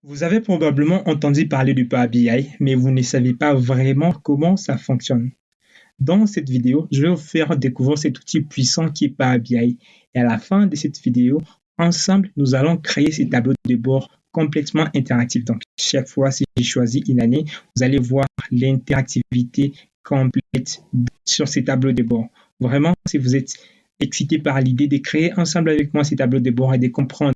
Vous avez probablement entendu parler du Power BI, mais vous ne savez pas vraiment comment ça fonctionne. Dans cette vidéo, je vais vous faire découvrir cet outil puissant qui est Power BI. Et à la fin de cette vidéo, ensemble, nous allons créer ces tableaux de bord complètement interactifs. Donc, chaque fois, si j'ai choisi une année, vous allez voir l'interactivité complète sur ces tableaux de bord. Vraiment, si vous êtes excité par l'idée de créer ensemble avec moi ces tableaux de bord et de comprendre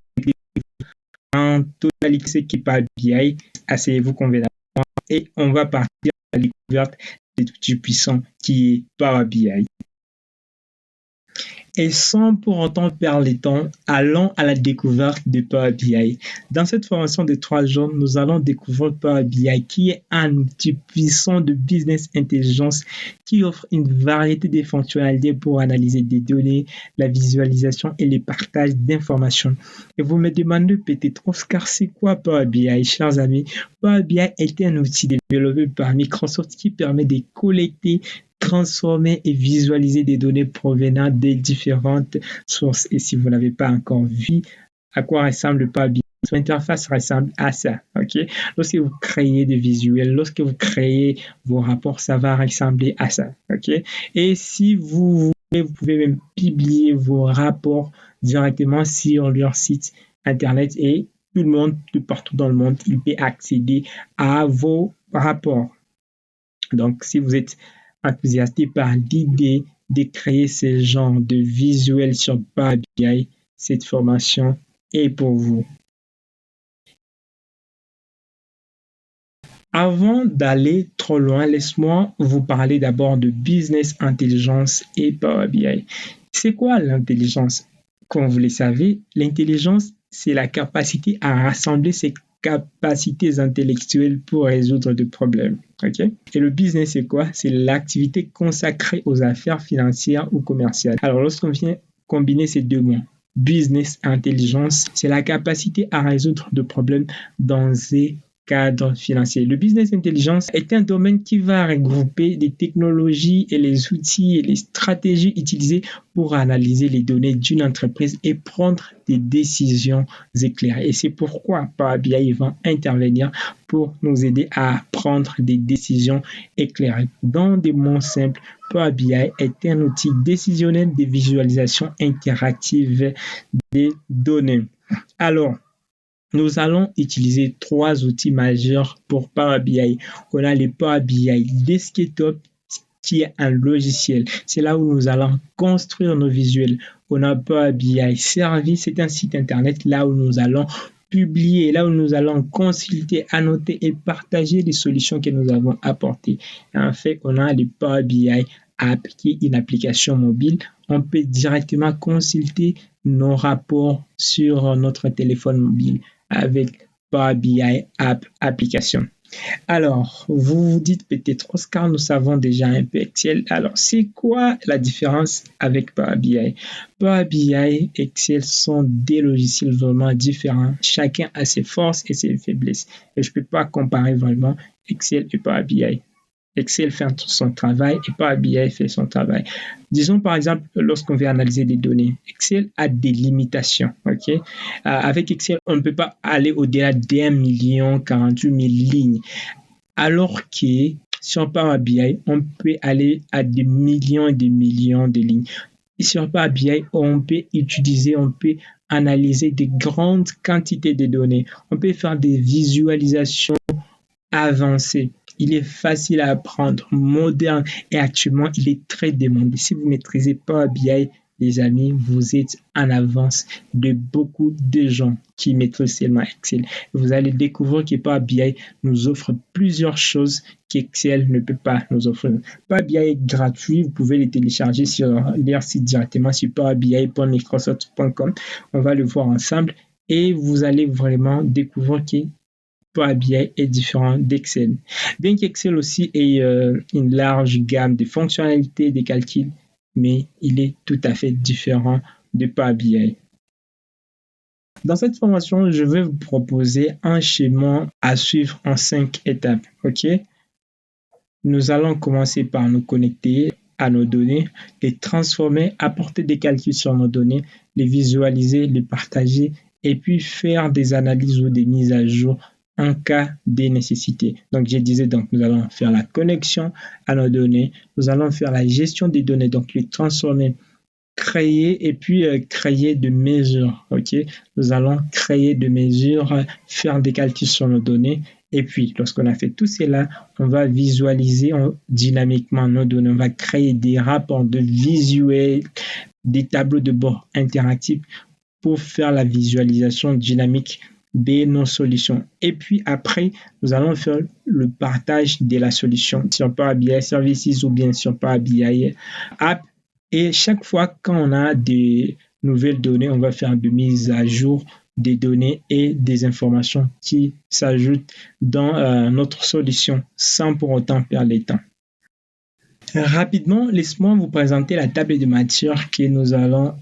en totalité ce qui est Power BI, asseyez-vous convenablement et on va partir à la découverte de outils puissants qui est Power BI. Et sans pour autant perdre le temps, allons à la découverte de Power BI. Dans cette formation de 3 jours, nous allons découvrir Power BI qui est un outil puissant de business intelligence qui offre une variété de fonctionnalités pour analyser des données, la visualisation et le partage d'informations. Et vous me demandez peut-être, Oscar, c'est quoi Power BI, chers amis? Power BI est un outil développé par Microsoft qui permet de collecter, transformer et visualiser des données provenant des différentes sources. Et si vous n'avez pas encore vu à quoi ressemble Power BI, son interface ressemble à ça. Okay? Lorsque vous créez des visuels, lorsque vous créez vos rapports, ça va ressembler à ça. Okay? Et si vous voulez, vous pouvez même publier vos rapports directement sur leur site internet et tout le monde, de partout dans le monde, il peut accéder à vos rapports. Donc, si vous êtes enthousiasté par l'idée de créer ce genre de visuel sur Power BI, cette formation est pour vous. Avant d'aller trop loin, laisse-moi vous parler d'abord de business intelligence et Power BI. C'est quoi l'intelligence? Comme vous le savez, l'intelligence, c'est la capacité à rassembler ses capacités intellectuelles pour résoudre des problèmes. Okay? Et le business, c'est quoi? C'est l'activité consacrée aux affaires financières ou commerciales. Alors, lorsqu'on vient combiner ces deux mots, business intelligence, c'est la capacité à résoudre des problèmes dans un cadre financier. Le business intelligence est un domaine qui va regrouper les technologies et les outils et les stratégies utilisées pour analyser les données d'une entreprise et prendre des décisions éclairées. Et c'est pourquoi Power BI va intervenir pour nous aider à prendre des décisions éclairées. Dans des mots simples, Power BI est un outil décisionnel de visualisation interactive des données. Alors, nous allons utiliser 3 outils majeurs pour Power BI. On a le Power BI Desktop qui est un logiciel. C'est là où nous allons construire nos visuels. On a Power BI Service, c'est un site internet là où nous allons publier, là où nous allons consulter, annoter et partager les solutions que nous avons apportées. Et en fait, on a le Power BI App qui est une application mobile. On peut directement consulter nos rapports sur notre téléphone mobile avec Power BI App application. Alors, vous vous dites peut-être, Oscar, nous savons déjà un peu Excel. Alors, c'est quoi la différence avec Power BI? Power BI et Excel sont des logiciels vraiment différents. Chacun a ses forces et ses faiblesses. Et je ne peux pas comparer vraiment Excel et Power BI. Excel fait son travail et Power BI fait son travail. Disons par exemple, lorsqu'on veut analyser des données, Excel a des limitations. Okay? Avec Excel, on ne peut pas aller au-delà d'1 48 000 lignes. Alors que sur Power BI, on peut aller à des millions et des millions de lignes. Et sur Power BI, on peut analyser des grandes quantités de données. On peut faire des visualisations avancées. Il est facile à apprendre, moderne et actuellement, il est très demandé. Si vous maîtrisez Power BI, les amis, vous êtes en avance de beaucoup de gens qui maîtrisent seulement Excel. Vous allez découvrir que Power BI nous offre plusieurs choses qu'Excel ne peut pas nous offrir. Power BI est gratuit, vous pouvez le télécharger sur leur site directement sur powerbi.microsoft.com. On va le voir ensemble et vous allez vraiment découvrir que Power BI est différent d'Excel. Bien qu'Excel aussi ait une large gamme de fonctionnalités de calcul, mais il est tout à fait différent de Power BI. Dans cette formation, je vais vous proposer un schéma à suivre en 5 étapes. Okay? Nous allons commencer par nous connecter à nos données, les transformer, apporter des calculs sur nos données, les visualiser, les partager et puis faire des analyses ou des mises à jour en cas de nécessité. Donc, je disais, donc, nous allons faire la connexion à nos données. Nous allons faire la gestion des données, donc les transformer, créer et puis créer de mesures. OK? Nous allons créer de mesures, faire des calculs sur nos données. Et puis, lorsqu'on a fait tout cela, on va visualiser dynamiquement nos données. On va créer des rapports de visuels, des tableaux de bord interactifs pour faire la visualisation dynamique de nos solutions. Et puis après, nous allons faire le partage de la solution sur Power BI Services ou bien sur Power BI App. Et chaque fois qu'on a des nouvelles données, on va faire de mise à jour des données et des informations qui s'ajoutent dans notre solution sans pour autant perdre le temps. Rapidement, laisse-moi vous présenter la table de matière que nous allons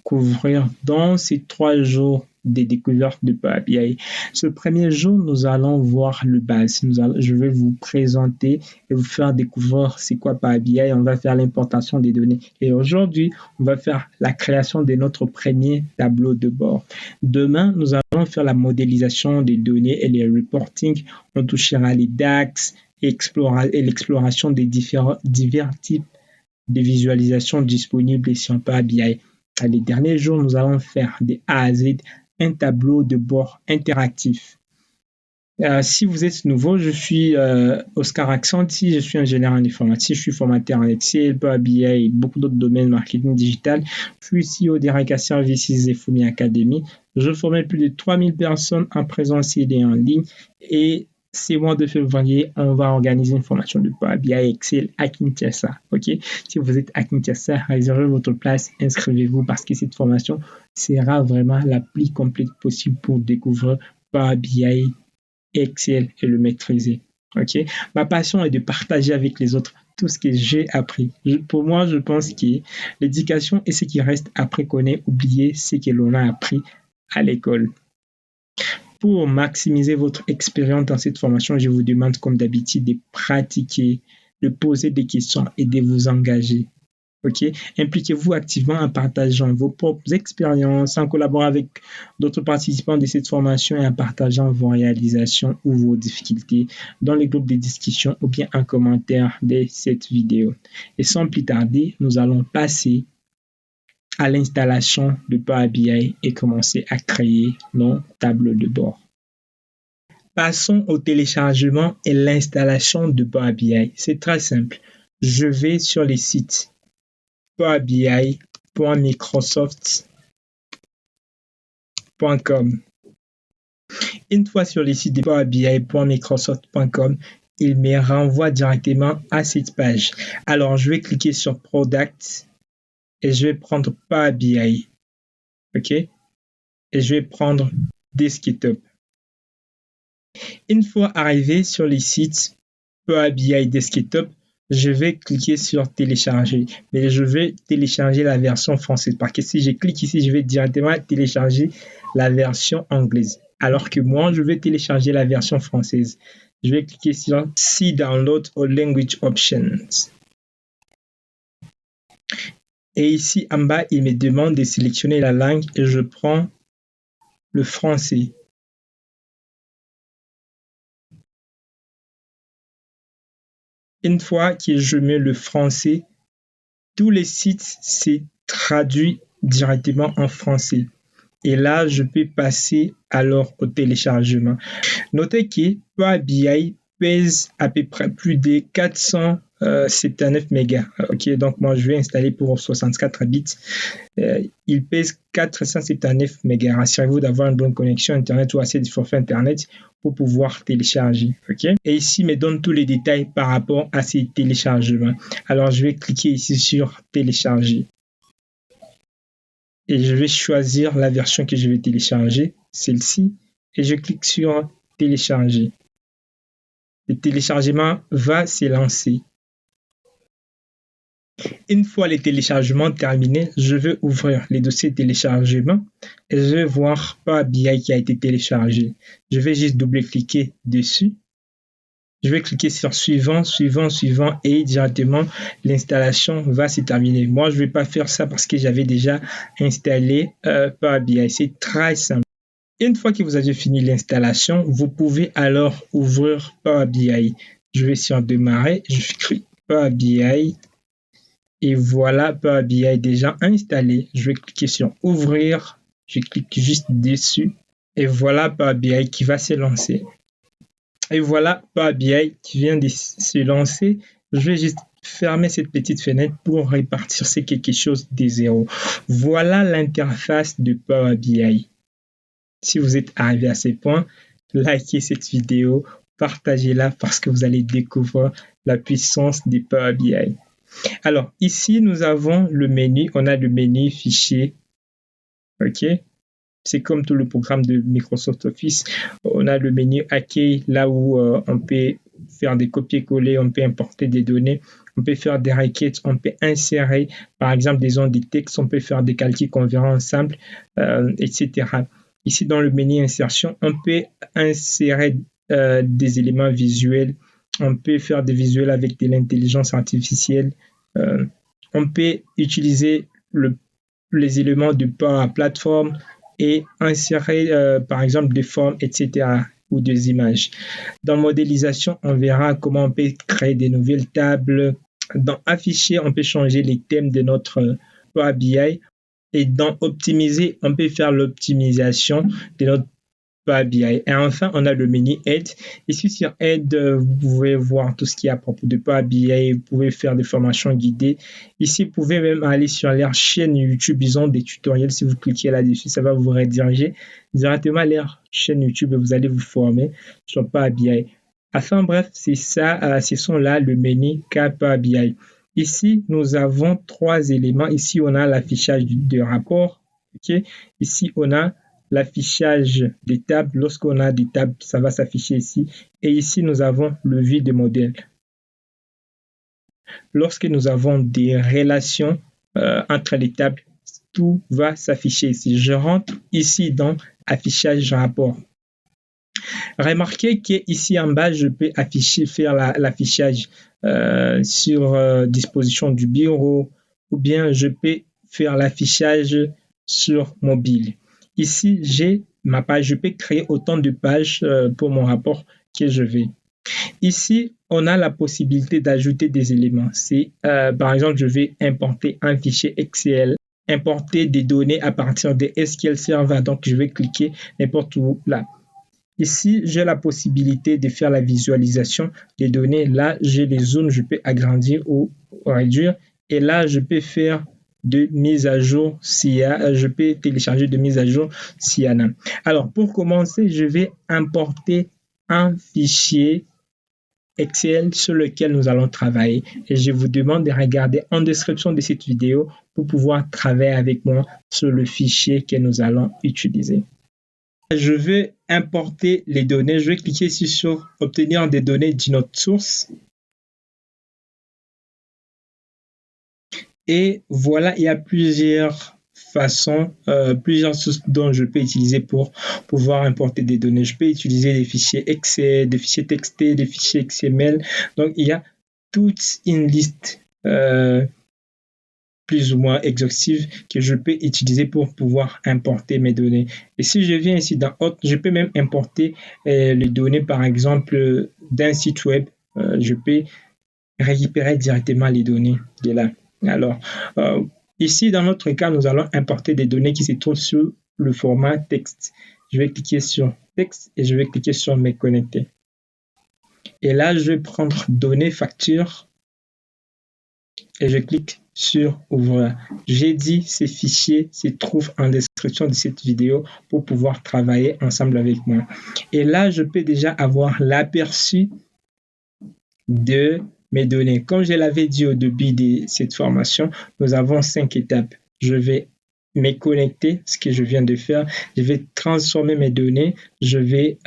couvrir dans ces 3 jours des découvertes de Power BI. Ce premier jour, nous allons voir le base. Je vais vous présenter et vous faire découvrir c'est quoi Power BI. On va faire l'importation des données. Et aujourd'hui, on va faire la création de notre premier tableau de bord. Demain, nous allons faire la modélisation des données et les reporting. On touchera les DAX et l'exploration des divers types de visualisation disponibles sur Power BI. Les derniers jours, nous allons faire de A à Z un tableau de bord interactif. Si vous êtes nouveau, je suis Oscar Accenti, je suis ingénieur en informatique, je suis formateur en Excel, Power BI et beaucoup d'autres domaines marketing digital. Je suis CEO d'Erika Services et Fumi Academy. Je formais plus de 3000 personnes en présentiel et en ligne et ces mois de février, on va organiser une formation de Power BI Excel à Kinshasa. Ok? Si vous êtes à Kinshasa, réservez votre place, inscrivez-vous parce que cette formation sera vraiment la plus complète possible pour découvrir Power BI Excel et le maîtriser. Ok? Ma passion est de partager avec les autres tout ce que j'ai appris. Pour moi, je pense que l'éducation est ce qui reste après qu'on ait oublié ce que l'on a appris à l'école. Pour maximiser votre expérience dans cette formation, je vous demande comme d'habitude de pratiquer, de poser des questions et de vous engager. Ok? Impliquez-vous activement en partageant vos propres expériences, en collaborant avec d'autres participants de cette formation et en partageant vos réalisations ou vos difficultés dans les groupes de discussion ou bien en commentaire de cette vidéo. Et sans plus tarder, nous allons passer à l'installation de Power BI et commencer à créer nos tableaux de bord. Passons au téléchargement et l'installation de Power BI. C'est très simple. Je vais sur les sites powerbi.microsoft.com. Une fois sur les sites de powerbi.microsoft.com, il me renvoie directement à cette page. Alors, je vais cliquer sur Product et je vais prendre Power BI. OK? Et je vais prendre Desktop. Une fois arrivé sur les sites Power BI Desktop, je vais cliquer sur télécharger. Mais je vais télécharger la version française parce que si je clique ici, je vais directement télécharger la version anglaise. Alors que moi, je vais télécharger la version française. Je vais cliquer sur See Download or Language Options. Et ici en bas, il me demande de sélectionner la langue et je prends le français. Une fois que je mets le français, tous les sites se traduisent directement en français. Et là, je peux passer alors au téléchargement. Notez que Power BI pèse à peu près plus de 479 mégas. Ok, donc moi je vais installer pour 64 bits. Il pèse 479 mégas. Assurez-vous d'avoir une bonne connexion Internet ou assez de forfait Internet pour pouvoir télécharger. Ok, et ici il me donne tous les détails par rapport à ces téléchargements. Alors je vais cliquer ici sur télécharger. Et je vais choisir la version que je vais télécharger, celle-ci, et je clique sur télécharger. Le téléchargement va s'élancer. Une fois le téléchargement terminé, je vais ouvrir les dossiers de téléchargement et je vais voir Power BI qui a été téléchargé. Je vais juste double-cliquer dessus. Je vais cliquer sur suivant, suivant, suivant et directement l'installation va se terminer. Moi, je ne vais pas faire ça parce que j'avais déjà installé Power BI. C'est très simple. Une fois que vous avez fini l'installation, vous pouvez alors ouvrir Power BI. Je vais sur Démarrer, j'écris Power BI et voilà Power BI déjà installé. Je vais cliquer sur Ouvrir, je clique juste dessus et voilà Power BI qui va se lancer. Et voilà Power BI qui vient de se lancer. Je vais juste fermer cette petite fenêtre pour répartir c'est quelque chose de zéro. Voilà l'interface de Power BI. Si vous êtes arrivé à ce point, likez cette vidéo, partagez-la parce que vous allez découvrir la puissance de Power BI. Alors, ici, nous avons le menu. On a le menu fichier. OK? C'est comme tout le programme de Microsoft Office. On a le menu accueil, là où on peut faire des copier-coller, on peut importer des données, on peut faire des requêtes, on peut insérer, par exemple, des textes, on peut faire des calculs qu'on verra ensemble, etc. Ici, dans le menu insertion, on peut insérer des éléments visuels, on peut faire des visuels avec de l'intelligence artificielle, on peut utiliser les éléments de Power Platform et insérer par exemple des formes, etc. ou des images. Dans modélisation, on verra comment on peut créer des nouvelles tables. Dans afficher, on peut changer les thèmes de notre Power BI. Et dans optimiser, on peut faire l'optimisation de notre Power BI. Et enfin, on a le menu Aide. Ici, sur Aide, vous pouvez voir tout ce qui est à propos de Power BI. Vous pouvez faire des formations guidées. Ici, vous pouvez même aller sur leur chaîne YouTube. Ils ont des tutoriels. Si vous cliquez là-dessus, ça va vous rediriger directement à leur chaîne YouTube et vous allez vous former sur Power BI. Enfin, bref, c'est ça. Ce sont là le menu Power BI. Ici, nous avons trois éléments. Ici, on a l'affichage de rapport. Okay? Ici, on a l'affichage des tables. Lorsqu'on a des tables, ça va s'afficher ici. Et ici, nous avons le vue de modèle. Lorsque nous avons des relations entre les tables, tout va s'afficher ici. Je rentre ici dans affichage rapport. Remarquez qu'ici en bas, je peux faire l'affichage sur disposition du bureau ou bien je peux faire l'affichage sur mobile. Ici, j'ai ma page. Je peux créer autant de pages pour mon rapport que je veux. Ici, on a la possibilité d'ajouter des éléments. C'est, par exemple, je vais importer un fichier Excel, importer des données à partir de SQL Server. Donc, je vais cliquer n'importe où là. Ici, j'ai la possibilité de faire la visualisation des données. Là, j'ai les zones, je peux agrandir ou réduire. Et là, je peux faire de mise à jour je peux télécharger de mise à jour s'il y en a. Alors, pour commencer, je vais importer un fichier Excel sur lequel nous allons travailler. Et je vous demande de regarder en description de cette vidéo pour pouvoir travailler avec moi sur le fichier que nous allons utiliser. Je vais importer les données. Je vais cliquer ici sur obtenir des données d'une autre source. Et voilà, il y a plusieurs façons, plusieurs sources dont je peux utiliser pour pouvoir importer des données. Je peux utiliser des fichiers Excel, des fichiers textés, des fichiers XML. Donc, il y a toute une liste plus ou moins exhaustive que je peux utiliser pour pouvoir importer mes données. Et si je viens ici dans Autre, je peux même importer les données, par exemple, d'un site web. Je peux récupérer directement les données de là. Alors, ici, dans notre cas, nous allons importer des données qui se trouvent sur le format texte. Je vais cliquer sur texte et je vais cliquer sur me connecter. Et là, je vais prendre données, factures et je clique sur ouvrir. J'ai dit ces fichiers se trouvent en description de cette vidéo pour pouvoir travailler ensemble avec moi. Et là, je peux déjà avoir l'aperçu de mes données. Comme je l'avais dit au début de cette formation, nous avons 5 étapes. Je vais me connecter, ce que je viens de faire. Je vais transformer mes données. Je vais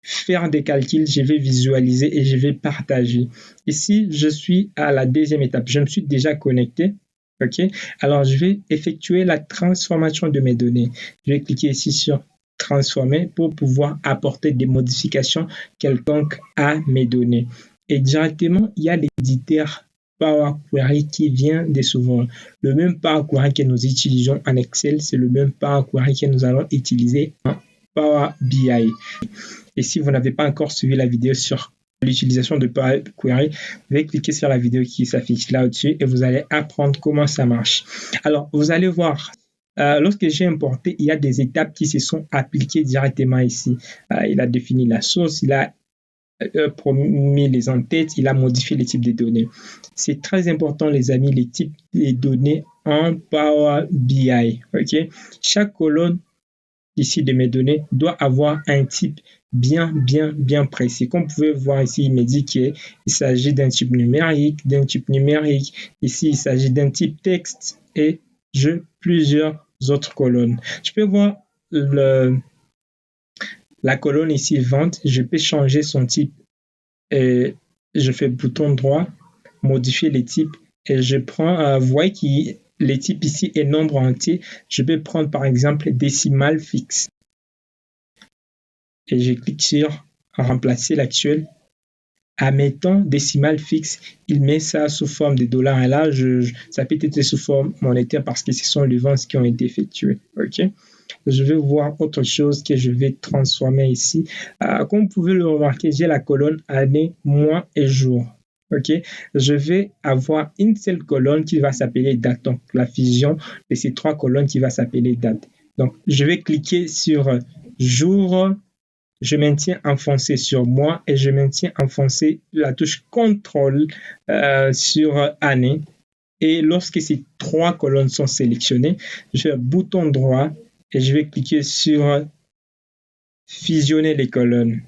faire des calculs, je vais visualiser et je vais partager. Ici, je suis à la deuxième étape. Je me suis déjà connecté. OK? Alors, je vais effectuer la transformation de mes données. Je vais cliquer ici sur transformer pour pouvoir apporter des modifications quelconques à mes données. Et directement, il y a l'éditeur Power Query qui vient de s'ouvrir. Le même Power Query que nous utilisons en Excel, c'est le même Power Query que nous allons utiliser en Power BI. Et si vous n'avez pas encore suivi la vidéo sur l'utilisation de Power Query, vous allez cliquer sur la vidéo qui s'affiche là au-dessus et vous allez apprendre comment ça marche. Alors, vous allez voir, lorsque j'ai importé, il y a des étapes qui se sont appliquées directement ici. Il a défini la source, il a mis les en-têtes, il a modifié les types de données. C'est très important, les amis, les types de données en Power BI. Okay? Chaque colonne ici de mes données doit avoir un type bien précis. Comme vous pouvez voir ici, il me dit qu'il s'agit d'un type numérique, Ici, il s'agit d'un type texte et plusieurs autres colonnes. Je peux voir la colonne ici, vente. Je peux changer son type et je fais bouton droit, modifier les types et je prends, vous voyez que les types ici est nombre entier. Je peux prendre par exemple décimal fixe. Et je clique sur remplacer l'actuel. Admettons décimal fixe, il met ça sous forme de dollars. Et là, ça peut être sous forme monétaire parce que ce sont les ventes qui ont été effectuées. OK? Je vais voir autre chose que je vais transformer ici. Comme vous pouvez le remarquer, j'ai la colonne année, mois et jour. OK? Je vais avoir une seule colonne qui va s'appeler date. Donc, la fusion de ces trois colonnes qui va s'appeler date. Donc, je vais cliquer sur jour. Je maintiens enfoncé sur mois et je maintiens enfoncé la touche CTRL sur année. Et lorsque ces trois colonnes sont sélectionnées, je fais bouton droit et je vais cliquer sur fusionner les colonnes.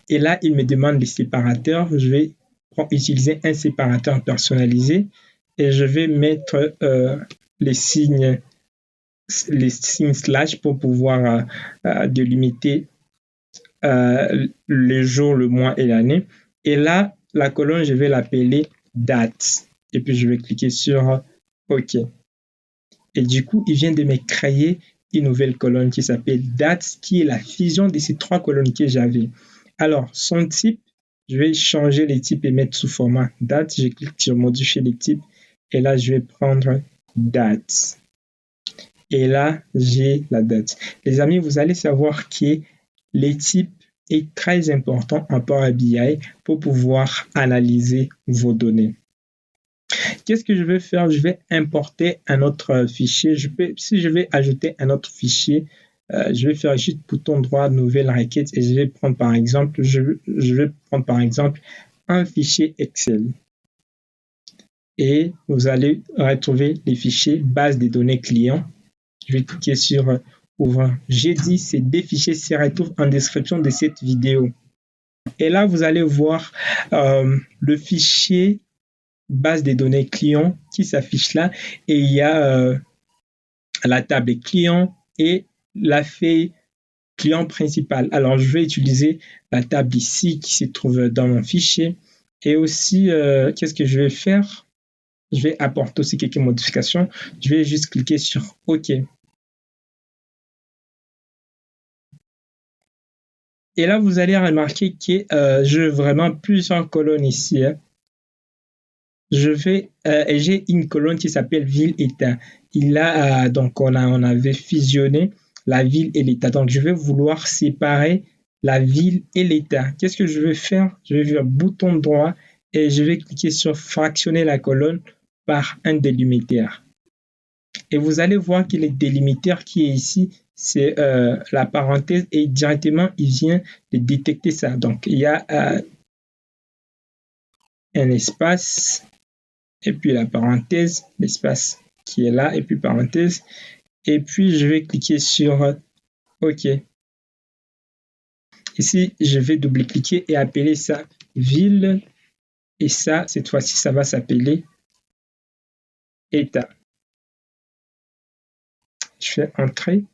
Et là, il me demande les séparateurs. Je vais utiliser un séparateur personnalisé et je vais mettre les signes slash pour pouvoir délimiter le jour, le mois et l'année. Et là, la colonne, je vais l'appeler date. Et puis, je vais cliquer sur OK. Et du coup, il vient de me créer une nouvelle colonne qui s'appelle date, qui est la fusion de ces trois colonnes que j'avais. Alors, son type, je vais changer les types et mettre sous format date. Je clique sur modifier les types. Et là, je vais prendre date. Et là, j'ai la date. Les amis, vous allez savoir que les types est très important en Power BI pour pouvoir analyser vos données. Qu'est-ce que je vais faire? Je vais importer un autre fichier. Si je vais ajouter un autre fichier, je vais faire juste bouton droit, nouvelle requête et je vais prendre par exemple, un fichier Excel. Et vous allez retrouver les fichiers base des données clients. Je vais cliquer sur ouvrir. J'ai dit ces deux fichiers se retrouvent en description de cette vidéo. Et là, vous allez voir le fichier base des données clients qui s'affiche là. Et il y a la table client et la feuille client principal. Alors, je vais utiliser la table ici qui se trouve dans mon fichier. Et aussi, qu'est-ce que je vais faire? Je vais apporter aussi quelques modifications. Je vais juste cliquer sur OK. Et là, vous allez remarquer que j'ai vraiment plusieurs colonnes ici. Hein. J'ai une colonne qui s'appelle ville-état. Donc on avait fusionné la ville et l'état. Donc je vais vouloir séparer la ville et l'état. Qu'est-ce que je vais faire? Je vais faire bouton droit et je vais cliquer sur fractionner la colonne par un délimitaire. Et vous allez voir que le délimitaire qui est ici, c'est la parenthèse et directement, il vient de détecter ça. Donc, il y a un espace et puis la parenthèse, l'espace qui est là et puis parenthèse. Et puis, je vais cliquer sur OK. Ici, je vais double-cliquer et appeler ça ville. Et ça, cette fois-ci, ça va s'appeler état. Je fais entrer.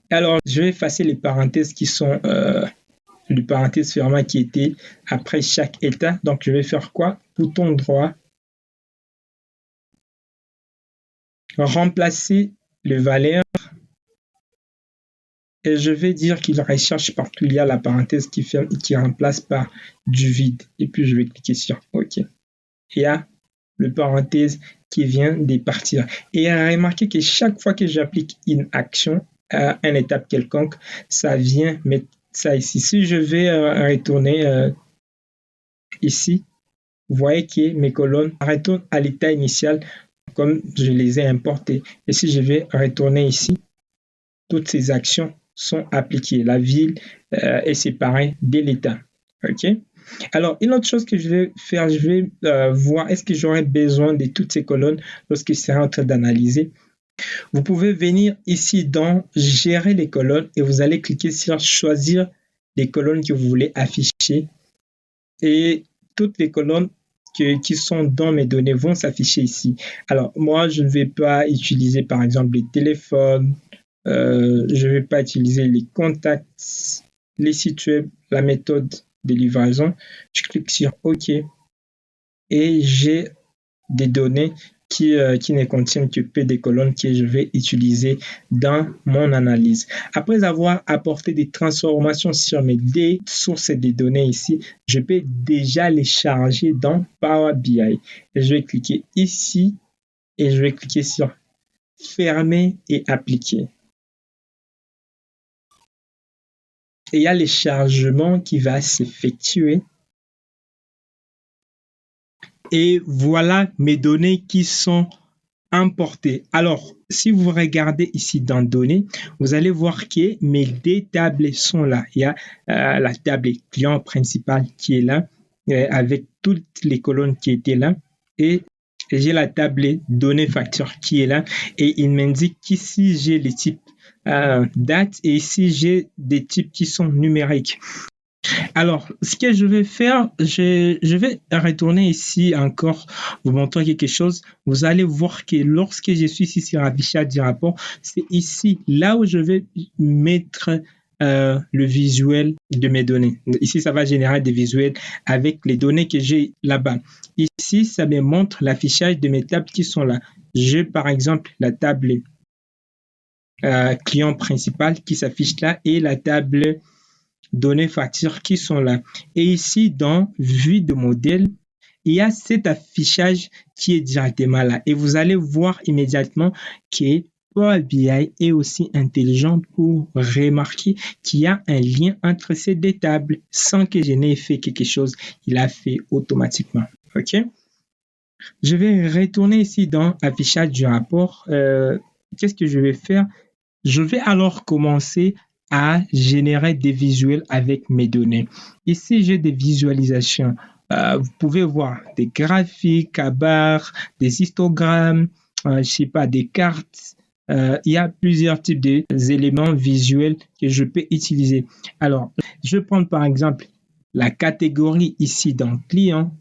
Alors, je vais effacer les parenthèses qui sont le parenthèse fermant qui était après chaque état. Donc, je vais faire quoi? Bouton droit. Remplacer le valeur et je vais dire qu'il recherche partout. Il y a la parenthèse qui remplace par du vide. Et puis, je vais cliquer sur OK. Il y a le parenthèse qui vient de partir. Et remarquez que chaque fois que j'applique une action à une étape quelconque, ça vient mettre ça ici. Si je vais retourner ici, vous voyez que mes colonnes retournent à l'état initial comme je les ai importées. Et si je vais retourner ici, toutes ces actions sont appliquées. La ville est séparée de l'état. OK? Alors, une autre chose que je vais faire, je vais voir est-ce que j'aurai besoin de toutes ces colonnes lorsque je serai en train d'analyser. Vous pouvez venir ici dans Gérer les colonnes et vous allez cliquer sur Choisir les colonnes que vous voulez afficher. Et toutes les colonnes qui sont dans mes données vont s'afficher ici. Alors, moi, je ne vais pas utiliser, par exemple, les téléphones, je ne vais pas utiliser les contacts, les sites web, la méthode de livraison. Je clique sur OK et j'ai des données qui ne contiennent que peu de colonnes que je vais utiliser dans mon analyse. Après avoir apporté des transformations sur mes sources de données ici, je peux déjà les charger dans Power BI. Et je vais cliquer ici et je vais cliquer sur Fermer et appliquer. Et il y a le chargement qui va s'effectuer. Et voilà mes données qui sont importées. Alors, si vous regardez ici dans Données, vous allez voir que mes deux tables sont là. Il y a la table client principal qui est là, avec toutes les colonnes qui étaient là. Et j'ai la table données facture qui est là. Et il m'indique qu'ici, j'ai les types date et ici, j'ai des types qui sont numériques. Alors, ce que je vais faire, je vais retourner ici encore, vous montrer quelque chose. Vous allez voir que lorsque je suis ici sur affichage du rapport, c'est ici, là où je vais mettre le visuel de mes données. Ici, ça va générer des visuels avec les données que j'ai là-bas. Ici, ça me montre l'affichage de mes tables qui sont là. J'ai par exemple la table client principal qui s'affiche là et la table données factures qui sont là. Et ici, dans Vue de modèle, il y a cet affichage qui est directement là. Et vous allez voir immédiatement que Power BI est aussi intelligent pour remarquer qu'il y a un lien entre ces deux tables sans que je n'ai fait quelque chose. Il a fait automatiquement. OK? Je vais retourner ici dans affichage du rapport. Qu'est-ce que je vais faire? Je vais alors commencer à générer des visuels avec mes données. Ici, j'ai des visualisations. Vous pouvez voir des graphiques à barres, des histogrammes, je sais pas, des cartes. Il y a plusieurs types d'éléments visuels que je peux utiliser. Alors, je vais prendre par exemple la catégorie ici dans client.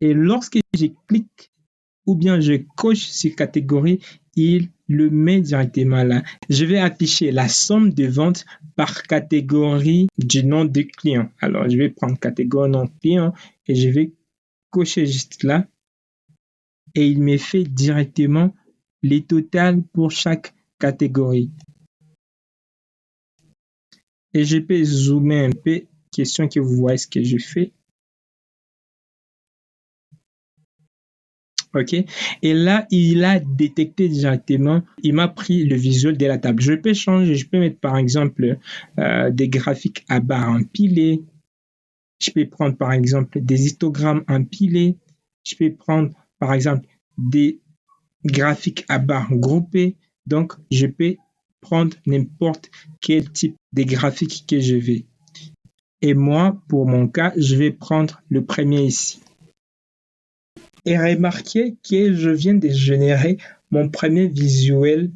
Et lorsque je clique ou bien je coche ces catégories, il le met directement là. Je vais afficher la somme de ventes par catégorie du nom de client. Alors, je vais prendre catégorie nom client et je vais cocher juste là. Et il me fait directement les totals pour chaque catégorie. Et je peux zoomer un peu, question que vous voyez ce que je fais. OK. Et là, il a détecté directement, il m'a pris le visuel de la table. Je peux changer, je peux mettre par exemple des graphiques à barres empilées. Je peux prendre par exemple des histogrammes empilés. Je peux prendre par exemple des graphiques à barres groupés. Donc, je peux prendre n'importe quel type de graphique que je veux. Et moi, pour mon cas, je vais prendre le premier ici. Et remarquez que je viens de générer mon premier visuel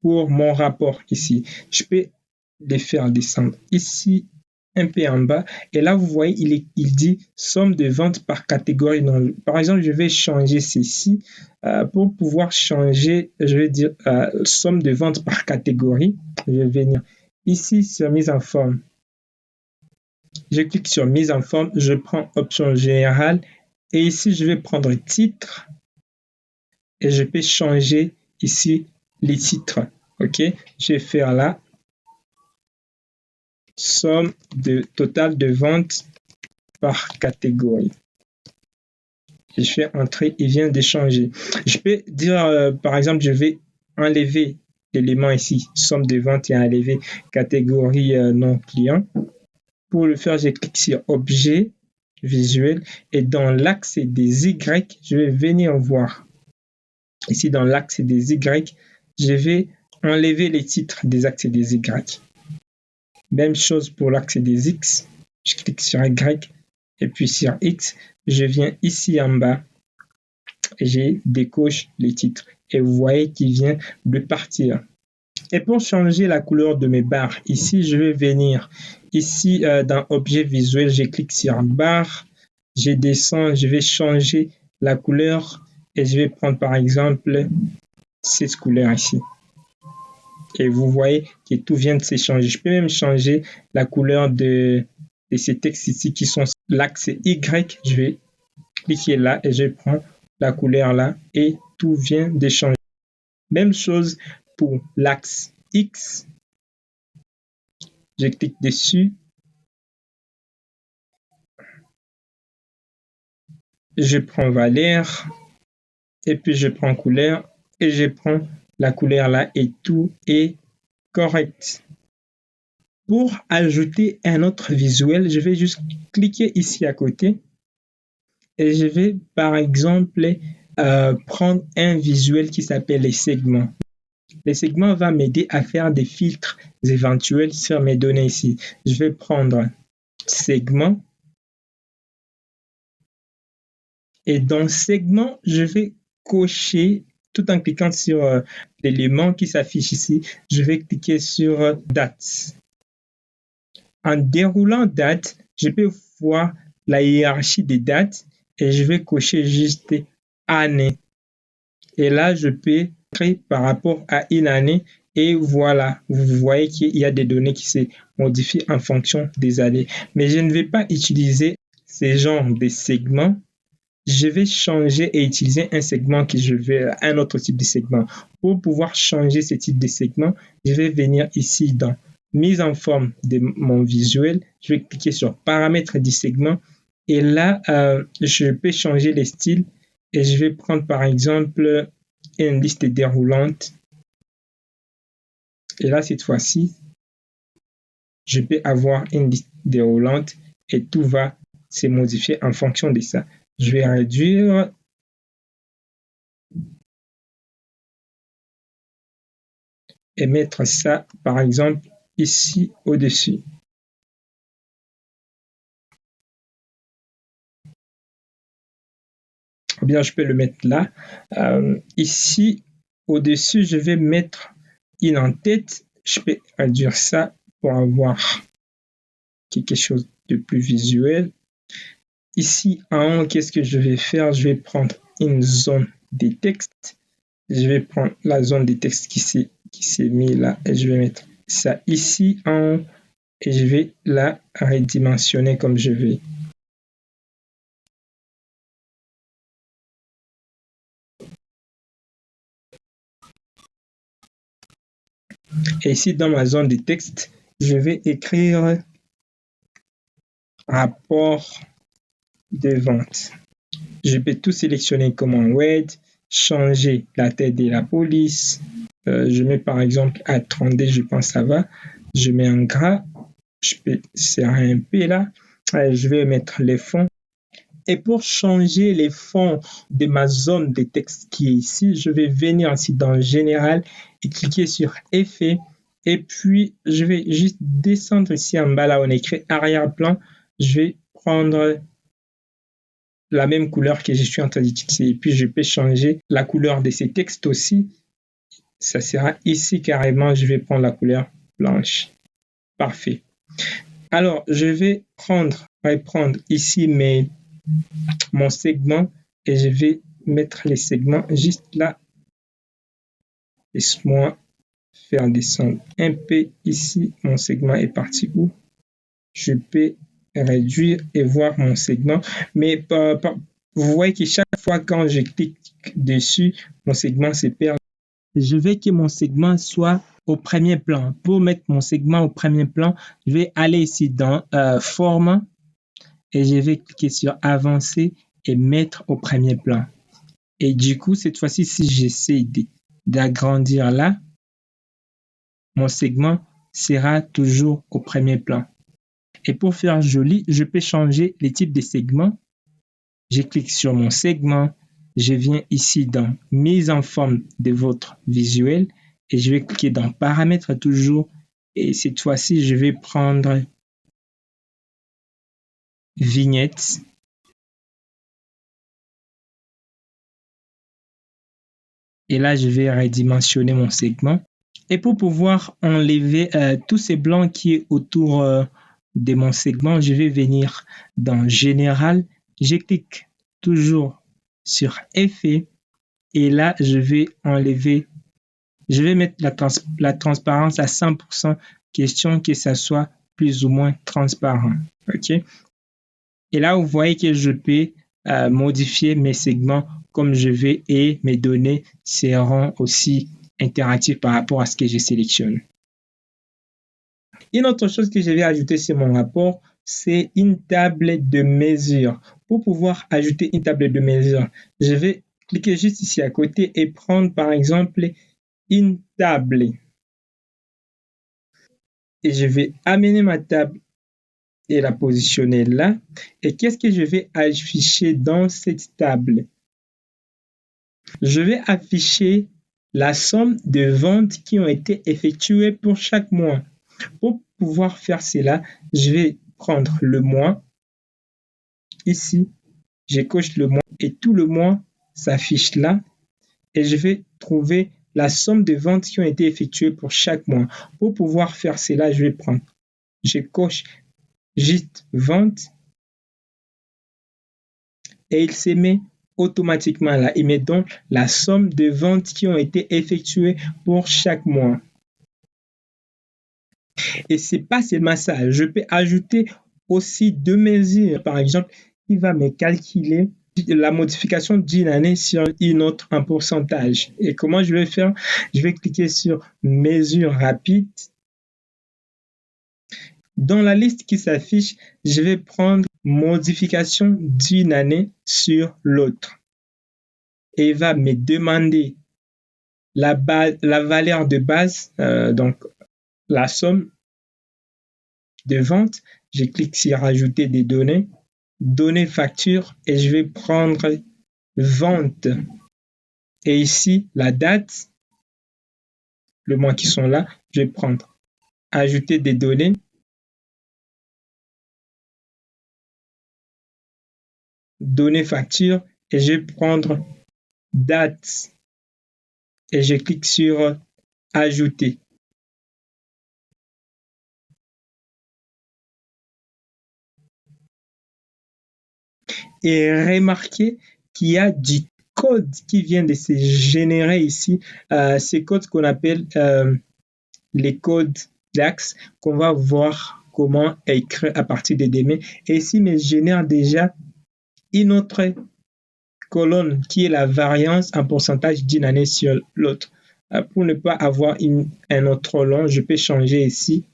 pour mon rapport ici. Je peux le faire descendre ici, un peu en bas. Et là, vous voyez, il dit somme de ventes par catégorie. Par exemple, je vais changer ceci. Pour pouvoir changer, je vais dire somme de ventes par catégorie. Je vais venir ici sur mise en forme. Je clique sur mise en forme. Je prends option générale. Et ici, je vais prendre titre et je peux changer ici les titres. OK, je vais faire là somme de total de ventes par catégorie. Je fais entrer, il vient de changer. Je peux dire, par exemple, je vais enlever l'élément ici, somme de ventes et enlever catégorie non client. Pour le faire, je clique sur objet visuel et dans l'axe des Y, je vais venir voir. Ici, dans l'axe des Y, je vais enlever les titres des axes des Y. Même chose pour l'axe des X. Je clique sur Y et puis sur X, je viens ici en bas et je décoche les titres. Et vous voyez qu'il vient de partir. Et pour changer la couleur de mes barres, ici, je vais venir ici dans objet visuel, je clique sur barre, je descends, je vais changer la couleur et je vais prendre par exemple cette couleur ici. Et vous voyez que tout vient de se changer. Je peux même changer la couleur de ces textes ici qui sont l'axe Y. Je vais cliquer là et je prends la couleur là et tout vient de changer. Même chose pour l'axe X. Je clique dessus. Je prends valeur et puis je prends couleur et je prends la couleur là et tout est correct. Pour ajouter un autre visuel, je vais juste cliquer ici à côté et je vais par exemple prendre un visuel qui s'appelle les segments. Les segments vont m'aider à faire des filtres éventuels sur mes données ici. Je vais prendre segment et dans segment, je vais cocher tout en cliquant sur l'élément qui s'affiche ici. Je vais cliquer sur date. En déroulant date, je peux voir la hiérarchie des dates et je vais cocher juste année. Et là, je peux créer par rapport à une année et voilà, vous voyez qu'il y a des données qui se modifient en fonction des années. Mais je ne vais pas utiliser ces genres de segments. Je vais changer et utiliser un segment que je veux, un autre type de segment. Pour pouvoir changer ce type de segment, je vais venir ici dans mise en forme de mon visuel. Je vais cliquer sur paramètres du segment et là, je peux changer les styles et je vais prendre par exemple une liste déroulante. Et là, cette fois-ci, je peux avoir une liste déroulante et tout va se modifier en fonction de ça. Je vais réduire et mettre ça, par exemple, ici au-dessus. Ou bien, je peux le mettre là. Ici, au-dessus, je vais mettre une en-tête. Je peux réduire ça pour avoir quelque chose de plus visuel. Ici, en haut, qu'est-ce que je vais faire? Je vais prendre une zone des textes. Je vais prendre la zone des textes qui s'est mis là et je vais mettre ça ici en haut et je vais la redimensionner comme je veux. Et ici, dans ma zone de texte, je vais écrire rapport de vente. Je peux tout sélectionner comme un Word, changer la tête de la police. Je mets par exemple à 30D, je pense que ça va. Je mets en gras, je peux serrer un peu là. Je vais mettre les fonds. Et pour changer les fonds de ma zone de texte qui est ici, je vais venir ici dans Général et cliquer sur Effet. Et puis, je vais juste descendre ici en bas, là, on écrit arrière-plan. Je vais prendre la même couleur que je suis en train d'utiliser. Et puis, je peux changer la couleur de ces textes aussi. Ça sera ici carrément, je vais prendre la couleur blanche. Parfait. Alors, je vais reprendre ici mon segment et je vais mettre les segments juste là. Laisse-moi faire descendre un peu ici. Mon segment est parti où? Je peux réduire et voir mon segment. Mais vous voyez que chaque fois quand je clique dessus, mon segment se perd. je veux que mon segment soit au premier plan. Pour mettre mon segment au premier plan, je vais aller ici dans Format et je vais cliquer sur Avancer et mettre au premier plan. Et du coup, cette fois-ci, si j'essaie d'agrandir là, mon segment sera toujours au premier plan. Et pour faire joli, je peux changer les types de segments. Je clique sur mon segment, je viens ici dans Mise en forme de votre visuel et je vais cliquer dans Paramètres toujours. Et cette fois-ci, je vais prendre Vignette. Et là, je vais redimensionner mon segment. Et pour pouvoir enlever tous ces blancs qui est autour de mon segment, je vais venir dans Général. Je clique toujours sur Effet. Et là, je vais enlever, je vais mettre la transparence à 100%, question que ça soit plus ou moins transparent. OK? Et là, vous voyez que je peux modifier mes segments comme je veux et mes données seront aussi interactives par rapport à ce que je sélectionne. Une autre chose que je vais ajouter sur mon rapport, c'est une table de mesure. Pour pouvoir ajouter une table de mesure, je vais cliquer juste ici à côté et prendre par exemple une table. Et je vais amener ma table et la positionner là. Et qu'est-ce que je vais afficher dans cette table? Je vais afficher la somme de ventes qui ont été effectuées pour chaque mois. Pour pouvoir faire cela, je vais prendre le mois. Ici, je coche le mois et tout le mois s'affiche là. Et je vais trouver la somme de ventes qui ont été effectuées pour chaque mois. Pour pouvoir faire cela, je coche juste vente et il se met automatiquement là. Il met donc la somme de ventes qui ont été effectuées pour chaque mois. Et c'est pas seulement ça, je peux ajouter aussi deux mesures, par exemple, qui va me calculer la modification d'une année sur une autre en pourcentage. Et comment je vais faire? Je vais cliquer sur mesure rapide. Dans la liste qui s'affiche, je vais prendre modification d'une année sur l'autre. Et il va me demander la valeur de base, donc la somme de vente. Je clique sur ajouter des données, données facture et je vais prendre vente. Et ici, la date, le mois qui sont là, je vais prendre ajouter des données. Données facture et je vais prendre date et je clique sur ajouter. Et remarquez qu'il y a du code qui vient de se générer ici. Ces codes qu'on appelle les codes DAX qu'on va voir comment écrire à partir des données. Et ici, me génère déjà une autre colonne qui est la variance en pourcentage d'une année sur l'autre. Pour ne pas avoir un autre long, je peux changer ici.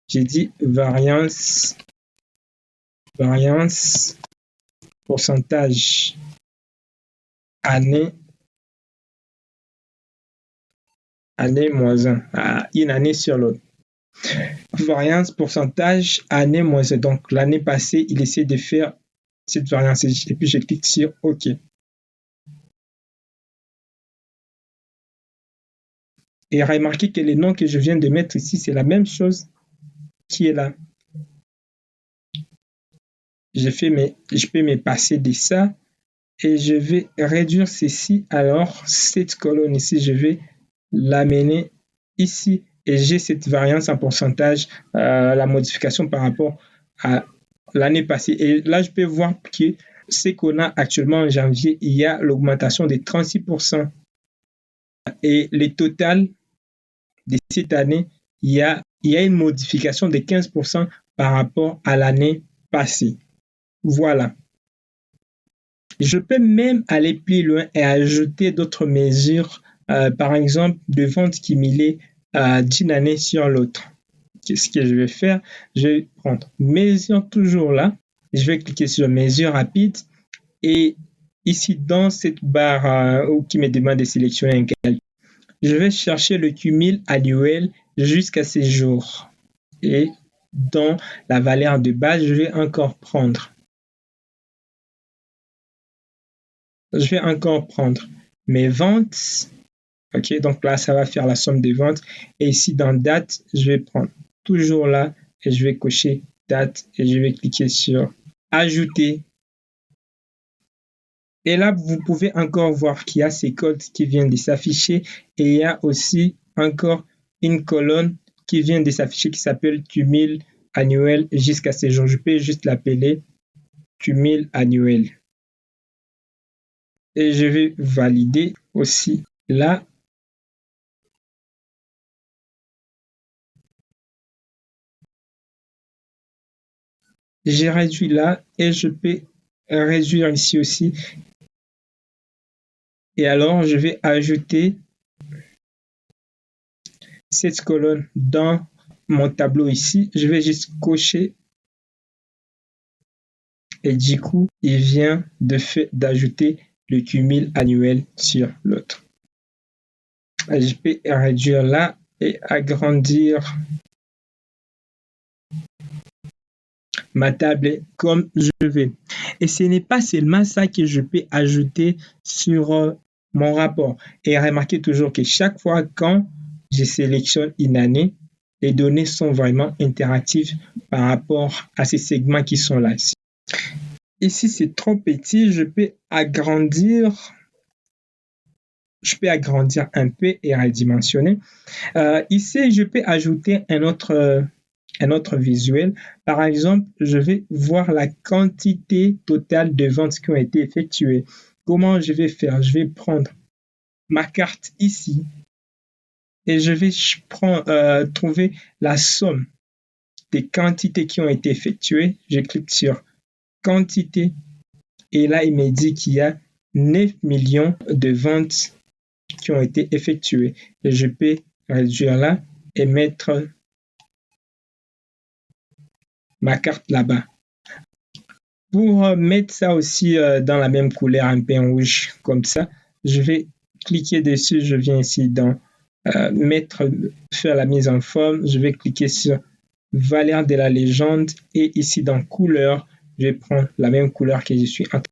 J'ai dit variance pourcentage année moins 1, une année sur l'autre. Variance pourcentage année moins 1. Donc l'année passée, il essaie de faire cette variance et puis je clique sur OK. Et remarquez que le nom que je viens de mettre ici, c'est la même chose qui est là. Je peux me passer de ça et je vais réduire ceci. Alors, cette colonne ici, je vais l'amener ici et j'ai cette variance en pourcentage, la modification par rapport à l'année passée. Et là, je peux voir que ce qu'on a actuellement en janvier, il y a l'augmentation de 36%. Et le total de cette année, il y a une modification de 15% par rapport à l'année passée. Voilà. Je peux même aller plus loin et ajouter d'autres mesures par exemple, de ventes cumulées d'une année sur l'autre. Qu'est-ce que je vais faire? Je vais prendre mesure toujours là. Je vais cliquer sur mesure rapide et ici dans cette barre qui me demande de sélectionner un calcul, je vais chercher le cumul annuel jusqu'à ces jours. Et dans la valeur de base, je vais encore prendre. Je vais encore prendre mes ventes. OK, donc là, ça va faire la somme des ventes. Et ici, dans date, je vais prendre toujours là et je vais cocher date et je vais cliquer sur ajouter. Et là, vous pouvez encore voir qu'il y a ces codes qui viennent de s'afficher et il y a aussi encore une colonne qui vient de s'afficher qui s'appelle cumul annuel jusqu'à ces jours. Je peux juste l'appeler cumul annuel. Et je vais valider aussi là. J'ai réduit là et je peux réduire ici aussi. Et alors, je vais ajouter cette colonne dans mon tableau ici. Je vais juste cocher et du coup, il vient de fait d'ajouter le cumul annuel sur l'autre. Je peux réduire là et agrandir ma table comme je veux. Et ce n'est pas seulement ça que je peux ajouter sur mon rapport. Et remarquez toujours que chaque fois quand je sélectionne une année, les données sont vraiment interactives par rapport à ces segments qui sont là. Ici, c'est trop petit, je peux agrandir un peu et redimensionner. Ici, je peux ajouter un autre visuel. Par exemple, je vais voir la quantité totale de ventes qui ont été effectuées. Comment je vais faire? Je vais prendre ma carte ici et je vais trouver la somme des quantités qui ont été effectuées. Je clique sur quantité et là, il me dit qu'il y a 9 millions de ventes qui ont été effectuées. Et je peux réduire là et mettre ma carte là-bas. Pour mettre ça aussi dans la même couleur, un peu en rouge comme ça, je vais cliquer dessus. Je viens ici dans faire la mise en forme. Je vais cliquer sur valeur de la légende et ici dans couleur, je vais prendre la même couleur que je suis en train.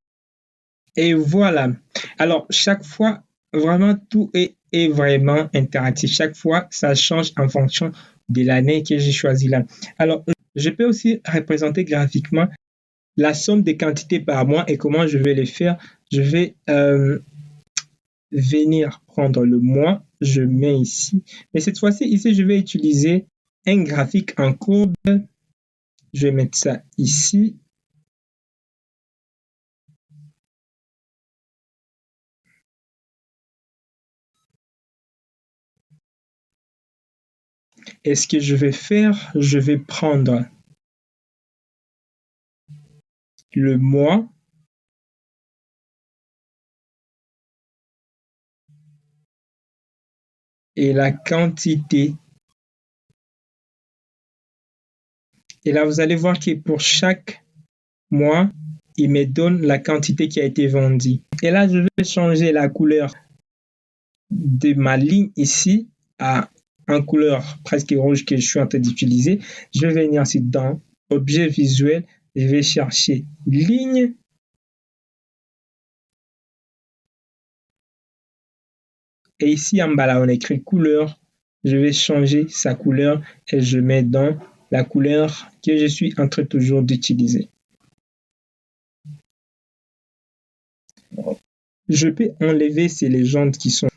Et voilà. Alors, chaque fois, vraiment, tout est vraiment interactif. Chaque fois, ça change en fonction de l'année que j'ai choisi là. Alors, je peux aussi représenter graphiquement la somme des quantités par mois et comment je vais les faire. Je vais venir prendre le mois, je mets ici. Mais cette fois-ci, ici, je vais utiliser un graphique en courbe. Je vais mettre ça ici. Et ce que je vais faire, je vais prendre le mois et la quantité. Et là, vous allez voir que pour chaque mois, il me donne la quantité qui a été vendue. Et là, je vais changer la couleur de ma ligne ici en couleur presque rouge que je suis en train d'utiliser. Je vais venir ici dans objet visuel. Je vais chercher ligne. Et ici en bas, là, on écrit couleur. Je vais changer sa couleur et je mets dans la couleur que je suis en train toujours d'utiliser. Je peux enlever ces légendes qui sont.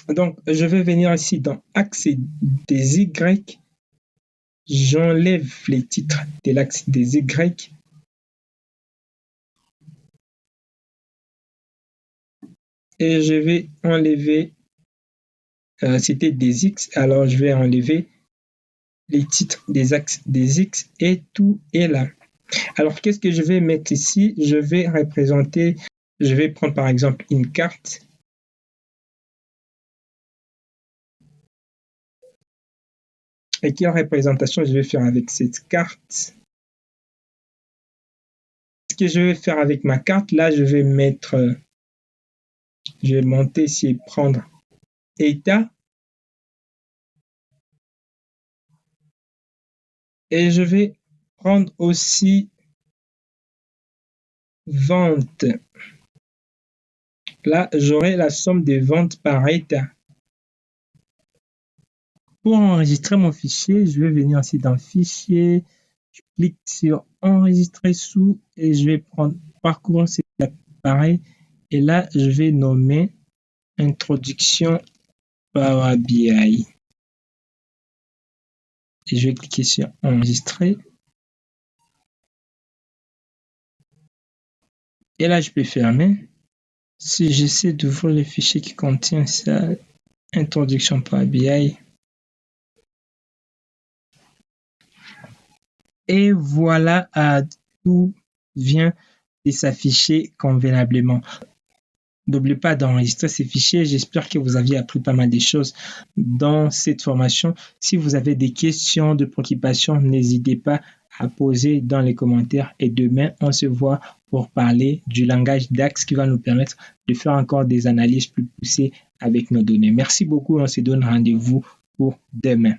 Donc, je vais venir ici dans axe des Y. J'enlève les titres de l'axe des Y. Et je vais enlever, c'était des X, alors je vais enlever les titres des axes des X et tout est là. Alors, qu'est-ce que je vais mettre ici? Je vais prendre par exemple une carte. Et quelle représentation je vais faire avec cette carte? Ce que je vais faire avec ma carte, là, je vais monter ici et prendre état. Et je vais prendre aussi vente. Là, j'aurai la somme des ventes par état. Pour enregistrer mon fichier, je vais venir ici dans Fichier, je clique sur Enregistrer sous et je vais prendre Parcours cet appareil et là, je vais nommer Introduction Power BI. Et je vais cliquer sur Enregistrer. Et là, je peux fermer. Si j'essaie d'ouvrir le fichier qui contient ça, Introduction Power BI, et voilà, tout vient de s'afficher convenablement. N'oubliez pas d'enregistrer ces fichiers. J'espère que vous aviez appris pas mal de choses dans cette formation. Si vous avez des questions, de préoccupations, n'hésitez pas à poser dans les commentaires. Et demain, on se voit pour parler du langage DAX qui va nous permettre de faire encore des analyses plus poussées avec nos données. Merci beaucoup. On se donne rendez-vous pour demain.